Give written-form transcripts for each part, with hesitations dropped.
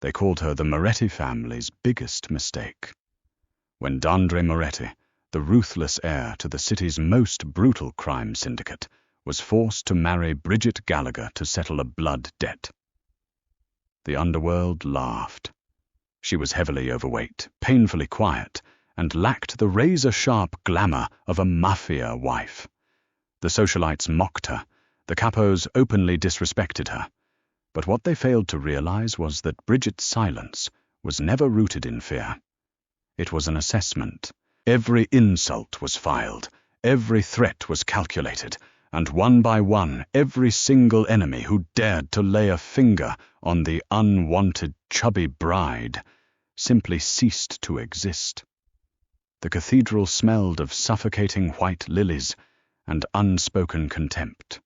They called her the Moretti family's biggest mistake. When Dandre Moretti, the ruthless heir to the city's most brutal crime syndicate, was forced to marry Bridget Gallagher to settle a blood debt. The underworld laughed. She was heavily overweight, painfully quiet, and lacked the razor-sharp glamour of a Mafia wife. The socialites mocked her, the capos openly disrespected her. But what they failed to realize was that Bridget's silence was never rooted in fear. It was an assessment. Every insult was filed, every threat was calculated, and one by one, every single enemy who dared to lay a finger on the unwanted chubby bride simply ceased to exist. The cathedral smelled of suffocating white lilies and unspoken contempt.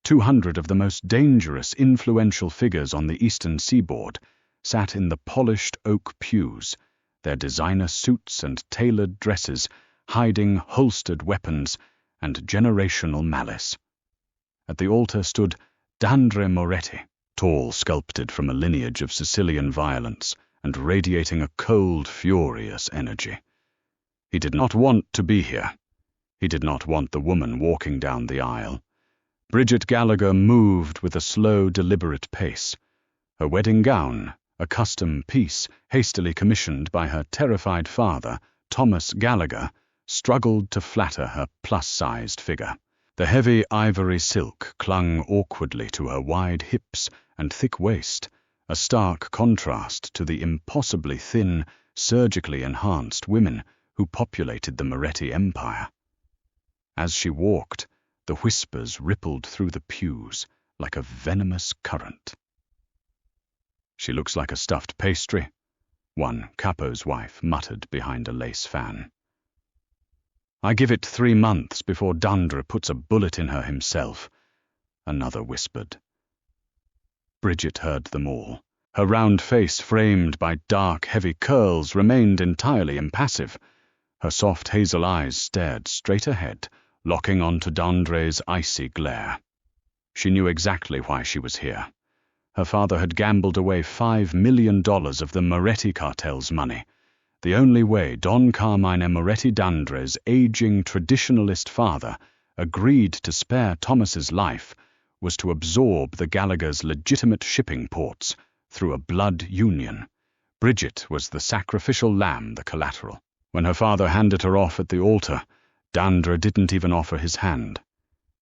200 of the most dangerous, influential figures on the eastern seaboard sat in the polished oak pews, their designer suits and tailored dresses hiding holstered weapons and generational malice. At the altar stood Dandre Moretti, tall, sculpted from a lineage of Sicilian violence and radiating a cold, furious energy. He did not want to be here. He did not want the woman walking down the aisle. Bridget Gallagher moved with a slow, deliberate pace. Her wedding gown, a custom piece hastily commissioned by her terrified father, Thomas Gallagher, struggled to flatter her plus-sized figure. The heavy ivory silk clung awkwardly to her wide hips and thick waist, a stark contrast to the impossibly thin, surgically enhanced women who populated the Moretti empire. As she walked, the whispers rippled through the pews like a venomous current. "She looks like a stuffed pastry," one capo's wife muttered behind a lace fan. "I give it 3 months before Dandre puts a bullet in her himself," another whispered. Bridget heard them all. Her round face, framed by dark, heavy curls, remained entirely impassive. Her soft hazel eyes stared straight ahead, locking onto Dandre's icy glare. She knew exactly why she was here. Her father had gambled away $5 million of the Moretti cartel's money. The only way Don Carmine Moretti Dandre's aging traditionalist father agreed to spare Thomas's life was to absorb the Gallagher's legitimate shipping ports through a blood union. Bridget was the sacrificial lamb, the collateral. When her father handed her off at the altar, Dandre didn't even offer his hand.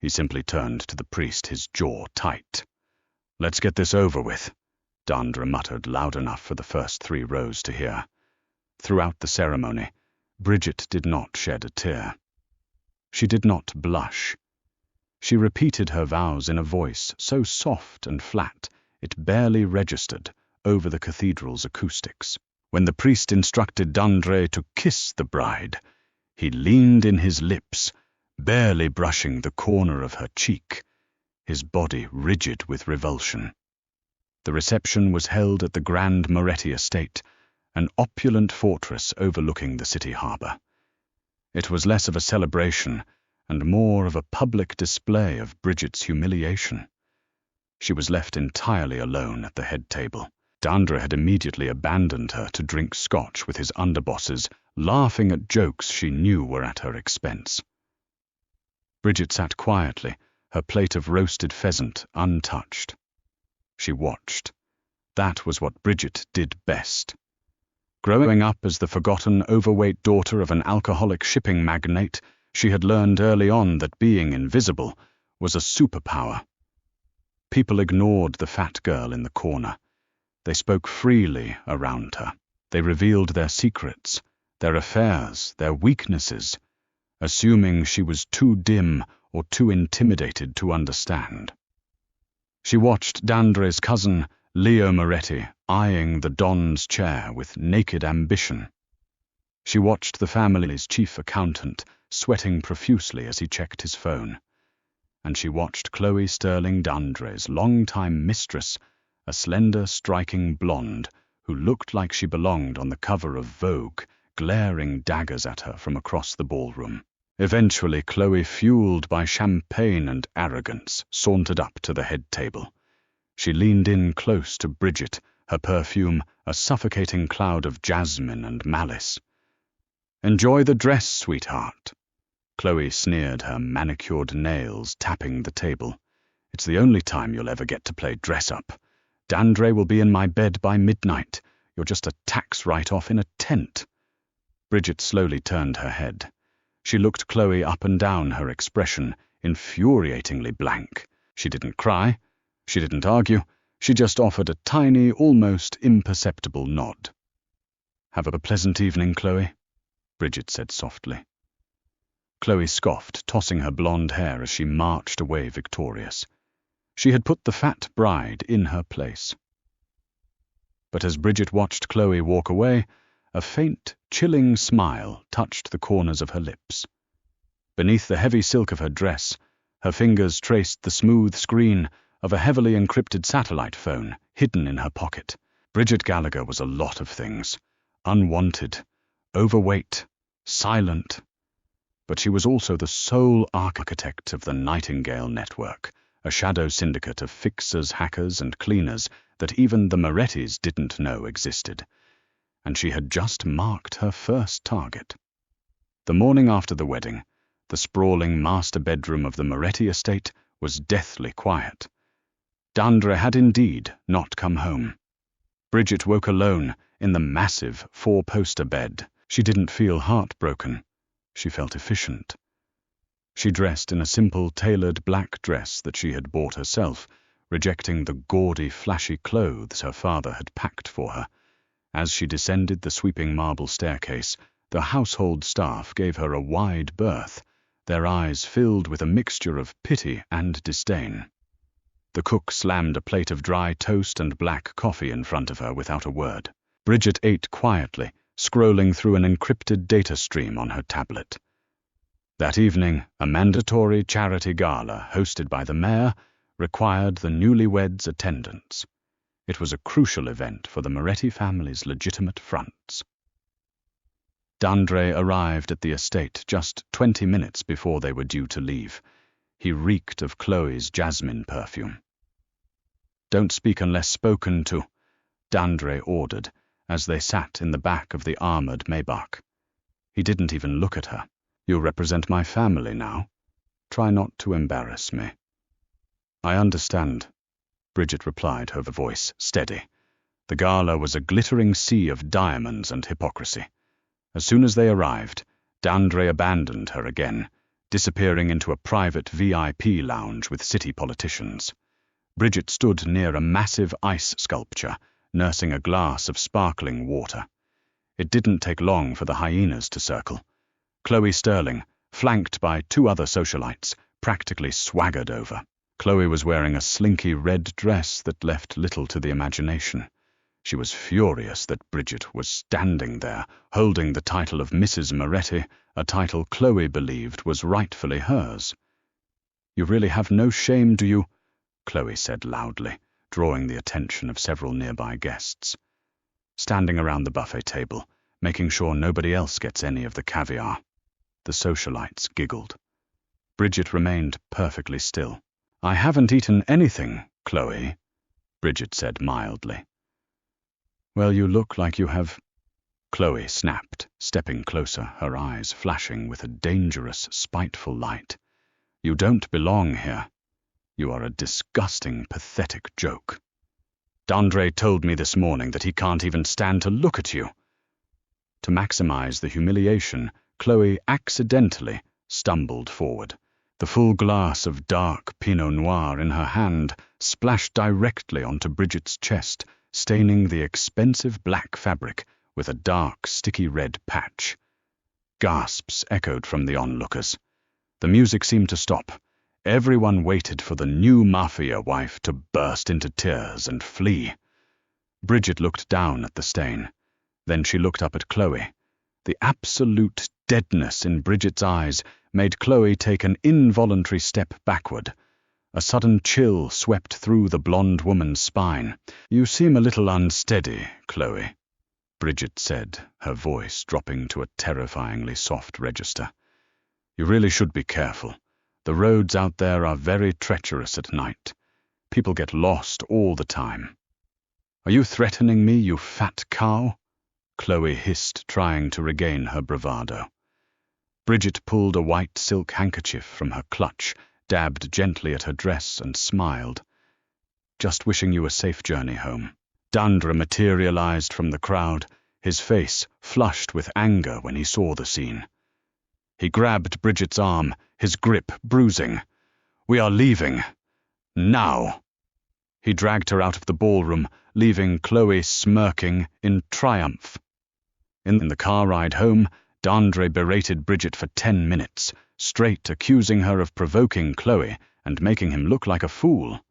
He simply turned to the priest, his jaw tight. "Let's get this over with," Dandre muttered loud enough for the first 3 rows to hear. Throughout the ceremony, Bridget did not shed a tear. She did not blush. She repeated her vows in a voice so soft and flat it barely registered over the cathedral's acoustics. When the priest instructed Dandre to kiss the bride, he leaned in his lips, barely brushing the corner of her cheek, his body rigid with revulsion. The reception was held at the Grand Moretti estate, an opulent fortress overlooking the city harbor. It was less of a celebration and more of a public display of Bridget's humiliation. She was left entirely alone at the head table. Dandre had immediately abandoned her to drink scotch with his underbosses, laughing at jokes she knew were at her expense. Bridget sat quietly, her plate of roasted pheasant untouched. She watched. That was what Bridget did best. Growing up as the forgotten, overweight daughter of an alcoholic shipping magnate, she had learned early on that being invisible was a superpower. People ignored the fat girl in the corner. They spoke freely around her. They revealed their secrets, their affairs, their weaknesses, assuming she was too dim or too intimidated to understand. She watched Dandre's cousin, Leo Moretti, eyeing the Don's chair with naked ambition. She watched the family's chief accountant sweating profusely as he checked his phone. And she watched Chloe Sterling Dandre's longtime mistress, a slender, striking blonde who looked like she belonged on the cover of Vogue, glaring daggers at her from across the ballroom. Eventually, Chloe, fueled by champagne and arrogance, sauntered up to the head table. She leaned in close to Bridget, her perfume a suffocating cloud of jasmine and malice. "Enjoy the dress, sweetheart." Chloe sneered, her manicured nails tapping the table. "It's the only time you'll ever get to play dress-up. Dandre will be in my bed by midnight. You're just a tax write-off in a tent." Bridget slowly turned her head. She looked Chloe up and down, her expression infuriatingly blank. She didn't cry. She didn't argue. She just offered a tiny, almost imperceptible nod. "Have a pleasant evening, Chloe," Bridget said softly. Chloe scoffed, tossing her blonde hair as she marched away victorious. She had put the fat bride in her place. But as Bridget watched Chloe walk away, a faint, chilling smile touched the corners of her lips. Beneath the heavy silk of her dress, her fingers traced the smooth screen of a heavily encrypted satellite phone hidden in her pocket. Bridget Gallagher was a lot of things. Unwanted, overweight, silent. But she was also the sole architect of the Nightingale Network, a shadow syndicate of fixers, hackers, and cleaners that even the Morettis didn't know existed. And she had just marked her first target. The morning after the wedding, the sprawling master bedroom of the Moretti estate was deathly quiet. Dandre had indeed not come home. Bridget woke alone in the massive four-poster bed. She didn't feel heartbroken. She felt efficient. She dressed in a simple tailored black dress that she had bought herself, rejecting the gaudy, flashy clothes her father had packed for her. As she descended the sweeping marble staircase, the household staff gave her a wide berth, their eyes filled with a mixture of pity and disdain. The cook slammed a plate of dry toast and black coffee in front of her without a word. Bridget ate quietly, scrolling through an encrypted data stream on her tablet. That evening, a mandatory charity gala hosted by the mayor required the newlyweds' attendance. It was a crucial event for the Moretti family's legitimate fronts. Dandre arrived at the estate just 20 minutes before they were due to leave. He reeked of Chloe's jasmine perfume. "Don't speak unless spoken to," Dandre ordered, as they sat in the back of the armored Maybach. He didn't even look at her. "You represent my family now. Try not to embarrass me." "I understand," Bridget replied, her voice steady. The gala was a glittering sea of diamonds and hypocrisy. As soon as they arrived, Dandre abandoned her again, disappearing into a private VIP lounge with city politicians. Bridget stood near a massive ice sculpture, nursing a glass of sparkling water. It didn't take long for the hyenas to circle. Chloe Sterling, flanked by two other socialites, practically swaggered over. Chloe was wearing a slinky red dress that left little to the imagination. She was furious that Bridget was standing there, holding the title of Mrs. Moretti, a title Chloe believed was rightfully hers. "You really have no shame, do you?" Chloe said loudly, drawing the attention of several nearby guests. Standing around the buffet table, making sure nobody else gets any of the caviar. The socialites giggled. Bridget remained perfectly still. "I haven't eaten anything, Chloe," Bridget said mildly. "Well, you look like you have—" Chloe snapped, stepping closer, her eyes flashing with a dangerous, spiteful light. "You don't belong here. You are a disgusting, pathetic joke. Dandre told me this morning that he can't even stand to look at you." To maximize the humiliation, Chloe accidentally stumbled forward. The full glass of dark Pinot Noir in her hand splashed directly onto Bridget's chest, staining the expensive black fabric with a dark, sticky red patch. Gasps echoed from the onlookers. The music seemed to stop. Everyone waited for the new Mafia wife to burst into tears and flee. Bridget looked down at the stain. Then she looked up at Chloe. The absolute deadness in Bridget's eyes made Chloe take an involuntary step backward. A sudden chill swept through the blonde woman's spine. "You seem a little unsteady, Chloe," Bridget said, her voice dropping to a terrifyingly soft register. "You really should be careful. The roads out there are very treacherous at night. People get lost all the time." "Are you threatening me, you fat cow?" Chloe hissed, trying to regain her bravado. Bridget pulled a white silk handkerchief from her clutch, dabbed gently at her dress, and smiled. "Just wishing you a safe journey home." Dandre materialized from the crowd, his face flushed with anger when he saw the scene. He grabbed Bridget's arm, his grip bruising. "We are leaving. Now." He dragged her out of the ballroom, leaving Chloe smirking in triumph. In the car ride home, Dandre berated Bridget for 10 minutes, straight accusing her of provoking Chloe and making him look like a fool.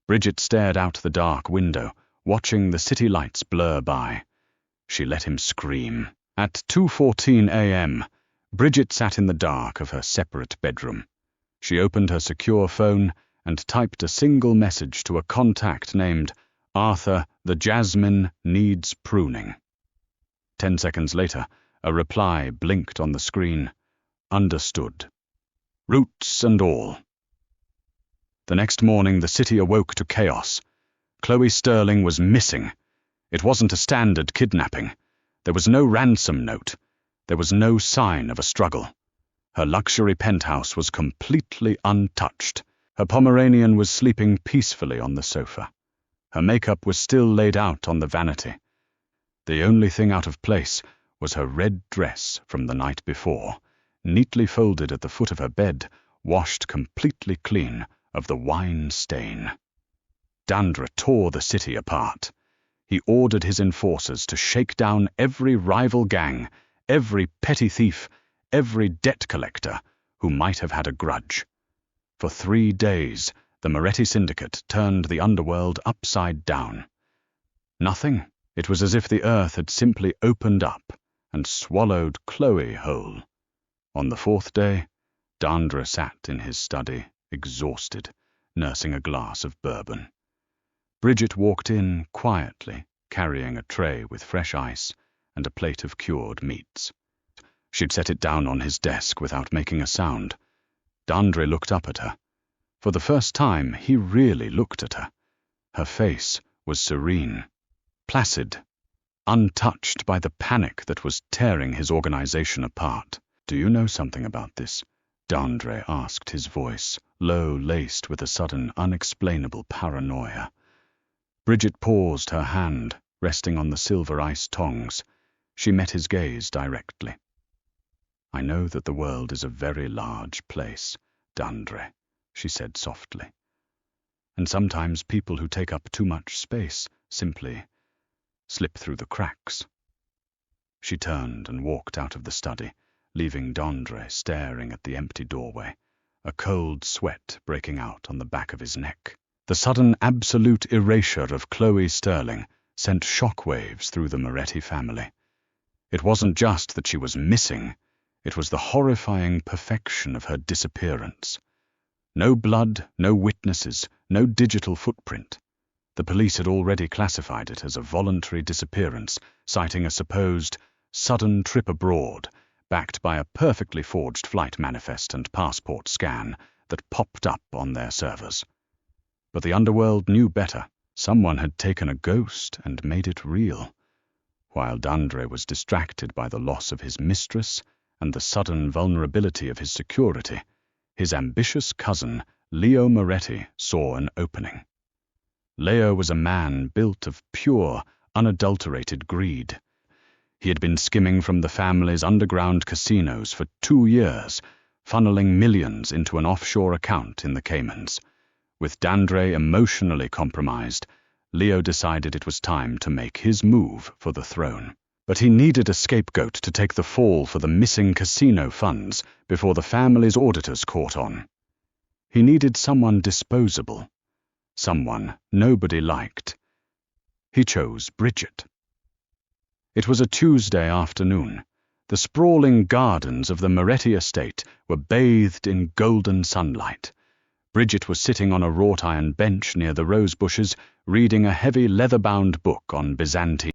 Bridget stared out the dark window, watching the city lights blur by. She let him scream. At 2:14 a.m., Bridget sat in the dark of her separate bedroom. She opened her secure phone and typed a single message to a contact named Arthur, the Jasmine needs pruning. 10 seconds later, a reply blinked on the screen. Understood. Roots and all. The next morning, the city awoke to chaos. Chloe Sterling was missing. It wasn't a standard kidnapping. There was no ransom note. There was no sign of a struggle. Her luxury penthouse was completely untouched. Her Pomeranian was sleeping peacefully on the sofa. Her makeup was still laid out on the vanity. The only thing out of place was her red dress from the night before, neatly folded at the foot of her bed, washed completely clean of the wine stain. Dandre tore the city apart. He ordered his enforcers to shake down every rival gang, every petty thief, every debt collector who might have had a grudge. For 3 days, the Moretti syndicate turned the underworld upside down. Nothing. It was as if the earth had simply opened up and swallowed Chloe whole. On the 4th day, Dandre sat in his study, exhausted, nursing a glass of bourbon. Bridget walked in quietly, carrying a tray with fresh ice and a plate of cured meats. She'd set it down on his desk without making a sound. Dandre looked up at her. For the first time, he really looked at her. Her face was serene, placid, untouched by the panic that was tearing his organization apart. "Do you know something about this?" Dandre asked, his voice low, laced with a sudden, unexplainable paranoia. Bridget paused, her hand resting on the silver ice tongs. She met his gaze directly. "I know that the world is a very large place, Dandre," she said softly. "And sometimes people who take up too much space simply slip through the cracks." She turned and walked out of the study, leaving Dandre staring at the empty doorway, a cold sweat breaking out on the back of his neck. The sudden absolute erasure of Chloe Sterling sent shockwaves through the Moretti family. It wasn't just that she was missing, it was the horrifying perfection of her disappearance. No blood, no witnesses, no digital footprint. The police had already classified it as a voluntary disappearance, citing a supposed sudden trip abroad, backed by a perfectly forged flight manifest and passport scan that popped up on their servers. But the underworld knew better. Someone had taken a ghost and made it real. While Dandre was distracted by the loss of his mistress and the sudden vulnerability of his security, his ambitious cousin, Leo Moretti, saw an opening. Leo was a man built of pure, unadulterated greed. He had been skimming from the family's underground casinos for 2 years, funneling millions into an offshore account in the Caymans. With Dandre emotionally compromised, Leo decided it was time to make his move for the throne. But he needed a scapegoat to take the fall for the missing casino funds before the family's auditors caught on. He needed someone disposable, someone nobody liked. He chose Bridget. It was a Tuesday afternoon. The sprawling gardens of the Moretti estate were bathed in golden sunlight. Bridget was sitting on a wrought-iron bench near the rose bushes, reading a heavy leather-bound book on Byzantine